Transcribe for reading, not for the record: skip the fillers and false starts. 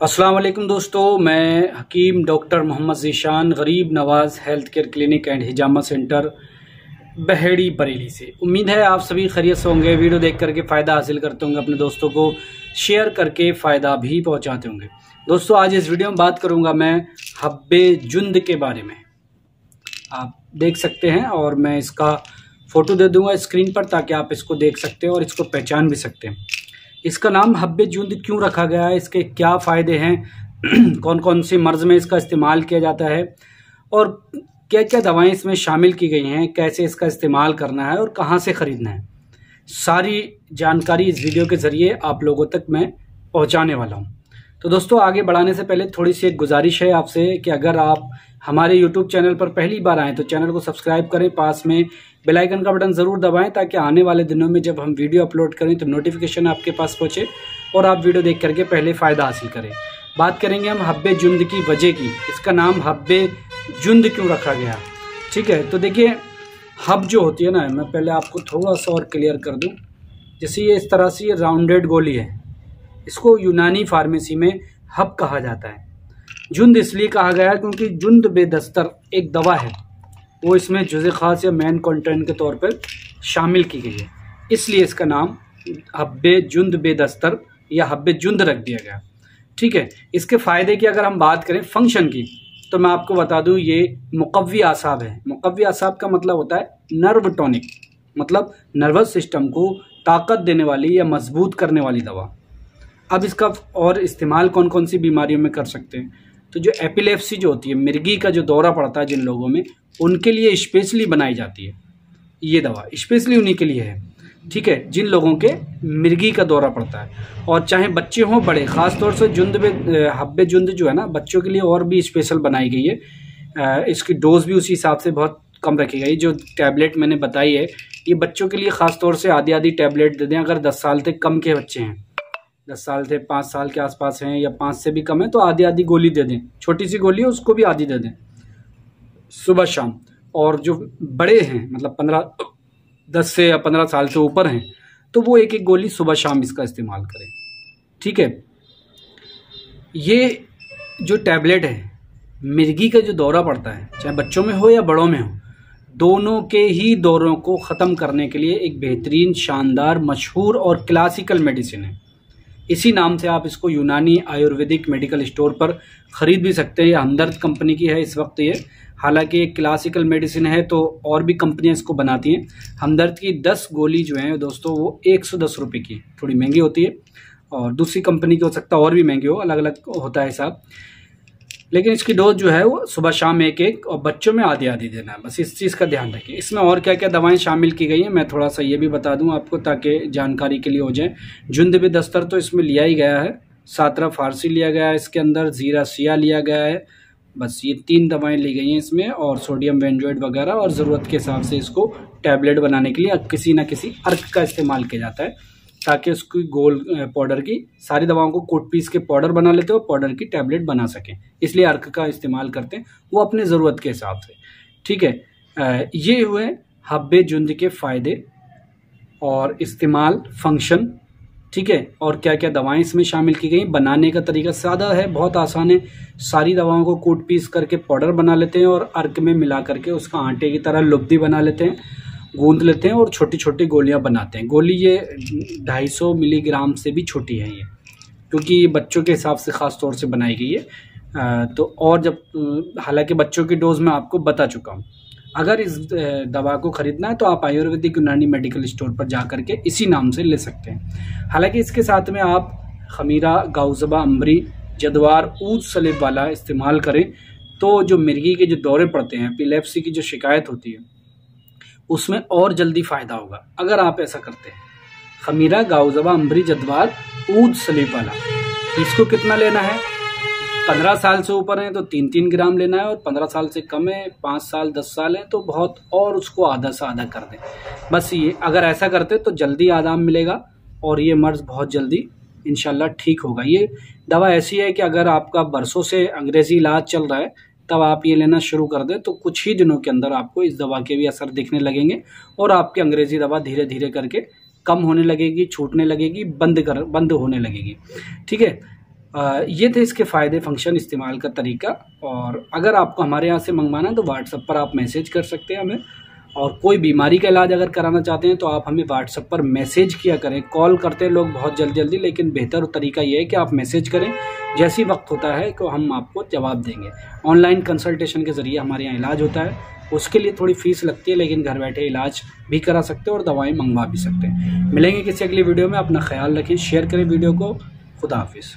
अस्सलाम वालेकुम दोस्तों, मैं हकीम doctor Mohammad Zeeshan Garib Nawaz health care clinic and Hijama centre Baheri Bareilly से। उम्मीद है आप सभी खैरियत से होंगे। वीडियो देख करके फ़ायदा हासिल करते होंगे, अपने दोस्तों को शेयर करके फ़ायदा भी पहुंचाते होंगे। दोस्तों, आज इस वीडियो में बात करूंगा मैं हब्बे जुंद के बारे में। आप देख सकते हैं और मैं इसका फ़ोटो दे दूंगा स्क्रीन पर ताकि आप इसको देख सकते हैं और इसको पहचान भी सकते हैं। इसका नाम हब्बे जुंद क्यों रखा गया है, इसके क्या फ़ायदे हैं, कौन कौन सी मर्ज़ में इसका इस्तेमाल किया जाता है और क्या क्या दवाएं इसमें शामिल की गई हैं, कैसे इसका इस्तेमाल करना है और कहां से ख़रीदना है, सारी जानकारी इस वीडियो के ज़रिए आप लोगों तक मैं पहुंचाने वाला हूं। तो दोस्तों, आगे बढ़ाने से पहले थोड़ी सी एक गुजारिश है आपसे कि अगर आप हमारे यूट्यूब चैनल पर पहली बार आएँ तो चैनल को सब्सक्राइब करें, पास में बेल आइकन का बटन ज़रूर दबाएं ताकि आने वाले दिनों में जब हम वीडियो अपलोड करें तो नोटिफिकेशन आपके पास पहुंचे और आप वीडियो देख करके पहले फ़ायदा हासिल करें। बात करेंगे हम हब्बे जुंद की वजह की, इसका नाम हब्बे जुंद क्यों रखा गया। ठीक है, तो देखिए, हब जो होती है ना, मैं पहले आपको थोड़ा सा और क्लियर कर दूँ। जैसे ये इस तरह से ये राउंडेड गोली है, इसको यूनानी फार्मेसी में हब कहा जाता है। जुंद इसलिए कहा गया क्योंकि जुंद बेदस्तर एक दवा है, वो इसमें जुज़े ख़ास या मेन कंटेंट के तौर पर शामिल की गई है, इसलिए इसका नाम हब्बे जुंद बेदस्तर या हब्बे जुंद रख दिया गया। ठीक है, इसके फ़ायदे की अगर हम बात करें फंक्शन की, तो मैं आपको बता दूं ये मुक़व्वी आसाब है। मुक़व्वी आसाब का मतलब होता है नर्व टॉनिक, मतलब नर्वस सिस्टम को ताकत देने वाली या मजबूत करने वाली दवा। अब इसका और इस्तेमाल कौन कौन सी बीमारियों में कर सकते हैं, तो जो एपिलेप्सी जो होती है, मिर्गी का जो दौरा पड़ता है जिन लोगों में, उनके लिए स्पेशली बनाई जाती है ये दवा, स्पेशली उन्हीं के लिए है। ठीक है, जिन लोगों के मिर्गी का दौरा पड़ता है, और चाहे बच्चे हों बड़े, ख़ास तौर से जुंद में हब्बे जुंद जो है ना, बच्चों के लिए और भी स्पेशल बनाई गई है। इसकी डोज भी उसी हिसाब से बहुत कम रखी गई। जो टैबलेट मैंने बताई है, ये बच्चों के लिए ख़ास तौर से आधी टैबलेट दे दें। अगर 10 साल से कम के बच्चे हैं, 10 साल से 5 साल के आसपास हैं या 5 से भी कम है, तो आधी गोली दे दें। छोटी सी गोली है, उसको भी आधी दे दें सुबह शाम। और जो बड़े हैं, मतलब 10 से या 15 साल से ऊपर हैं, तो वो एक एक गोली सुबह शाम इसका इस्तेमाल करें। ठीक है, ये जो टैबलेट है, मिर्गी का जो दौरा पड़ता है, चाहे बच्चों में हो या बड़ों में हो, दोनों के ही दौरों को ख़त्म करने के लिए एक बेहतरीन, शानदार, मशहूर और क्लासिकल मेडिसिन है। इसी नाम से आप इसको यूनानी आयुर्वेदिक मेडिकल स्टोर पर ख़रीद भी सकते हैं। हमदर्द कंपनी की है इस वक्त ये, हालांकि एक क्लासिकल मेडिसिन है तो और भी कंपनियां इसको बनाती हैं। हमदर्द की 10 गोली जो है दोस्तों, वो 110 रुपये की, थोड़ी महंगी होती है, और दूसरी कंपनी की हो सकता है और भी महंगी हो, अलग अलग होता है हिसाब। लेकिन इसकी डोज जो है वो सुबह शाम एक एक, और बच्चों में आधी देना है, बस इस चीज़ का ध्यान रखिए। इसमें और क्या क्या दवाएं शामिल की गई हैं मैं थोड़ा सा ये भी बता दूं आपको ताकि जानकारी के लिए हो जाए। जुंद बेदस्तर तो इसमें लिया ही गया है, सातरा फारसी लिया गया है, इसके अंदर जीरा सिया लिया गया है, बस ये 3 दवाएं ली गई हैं इसमें, और सोडियम बेंजोएट वगैरह, और ज़रूरत के हिसाब से इसको टैबलेट बनाने के लिए किसी न किसी अर्क का इस्तेमाल किया जाता है, ताकि उसकी गोल पाउडर की, सारी दवाओं को कूट पीस के पाउडर बना लेते हो, पाउडर की टैबलेट बना सकें, इसलिए अर्क का इस्तेमाल करते हैं वो अपने ज़रूरत के हिसाब से। ठीक है, ये हुए हब्बे जुंद के फ़ायदे और इस्तेमाल, फंक्शन। ठीक है, और क्या क्या दवाएं इसमें शामिल की गई। बनाने का तरीका सादा है, बहुत आसान है। सारी दवाओं को कूट पीस करके पाउडर बना लेते हैं और अर्क में मिला करके उसका आटे की तरह लुब्दी बना लेते हैं, गूंद लेते हैं और छोटी छोटी गोलियां बनाते हैं। गोली ये 250 मिलीग्राम से भी छोटी है ये, क्योंकि ये बच्चों के हिसाब से ख़ास तौर से बनाई गई है। तो और जब, हालांकि बच्चों की डोज मैं आपको बता चुका हूँ। अगर इस दवा को ख़रीदना है तो आप आयुर्वेदिक यूनानी मेडिकल स्टोर पर जा करके इसी नाम से ले सकते हैं। हालांकि इसके साथ में आप खमीरा, गाउज़बा, अम्बरी, जदवार, ऊद सलेब वाला इस्तेमाल करें तो जो मिर्गी के जो दौरे पड़ते हैं, एपिलेप्सी की जो शिकायत होती है, उसमें और जल्दी फ़ायदा होगा अगर आप ऐसा करते हैं। खमीरा, गाउज़बा, अम्बरी, जदवार, ऊद सलीब वाला, इसको कितना लेना है? 15 साल से ऊपर हैं तो 3-3 ग्राम लेना है, और 15 साल से कम है, 5 साल 10 साल है तो बहुत, और उसको आधा से आधा कर दें। बस ये अगर ऐसा करते तो जल्दी आराम मिलेगा और ये मर्ज़ बहुत जल्दी इंशाल्लाह ठीक होगा। ये दवा ऐसी है कि अगर आपका बरसों से अंग्रेज़ी इलाज चल रहा है तब आप ये लेना शुरू कर दें तो कुछ ही दिनों के अंदर आपको इस दवा के भी असर दिखने लगेंगे और आपकी अंग्रेज़ी दवा धीरे धीरे करके कम होने लगेगी, छूटने लगेगी, बंद होने लगेगी। ठीक है, ये थे इसके फ़ायदे, फंक्शन, इस्तेमाल का तरीका। और अगर आपको हमारे यहाँ से मंगवाना है तो व्हाट्सएप पर आप मैसेज कर सकते हैं हमें। और कोई बीमारी का इलाज अगर कराना चाहते हैं तो आप हमें व्हाट्सएप पर मैसेज किया करें। कॉल करते हैं लोग बहुत जल्दी, लेकिन बेहतर तरीका ये है कि आप मैसेज करें। जैसी वक्त होता है कि हम आपको जवाब देंगे। ऑनलाइन कंसल्टेशन के ज़रिए हमारे यहाँ इलाज होता है, उसके लिए थोड़ी फ़ीस लगती है, लेकिन घर बैठे इलाज भी करा सकते हैं और दवाएँ मंगवा भी सकते हैं। मिलेंगे किसी अगली वीडियो में। अपना ख्याल रखें, शेयर करें वीडियो को। खुदा हाफिज़।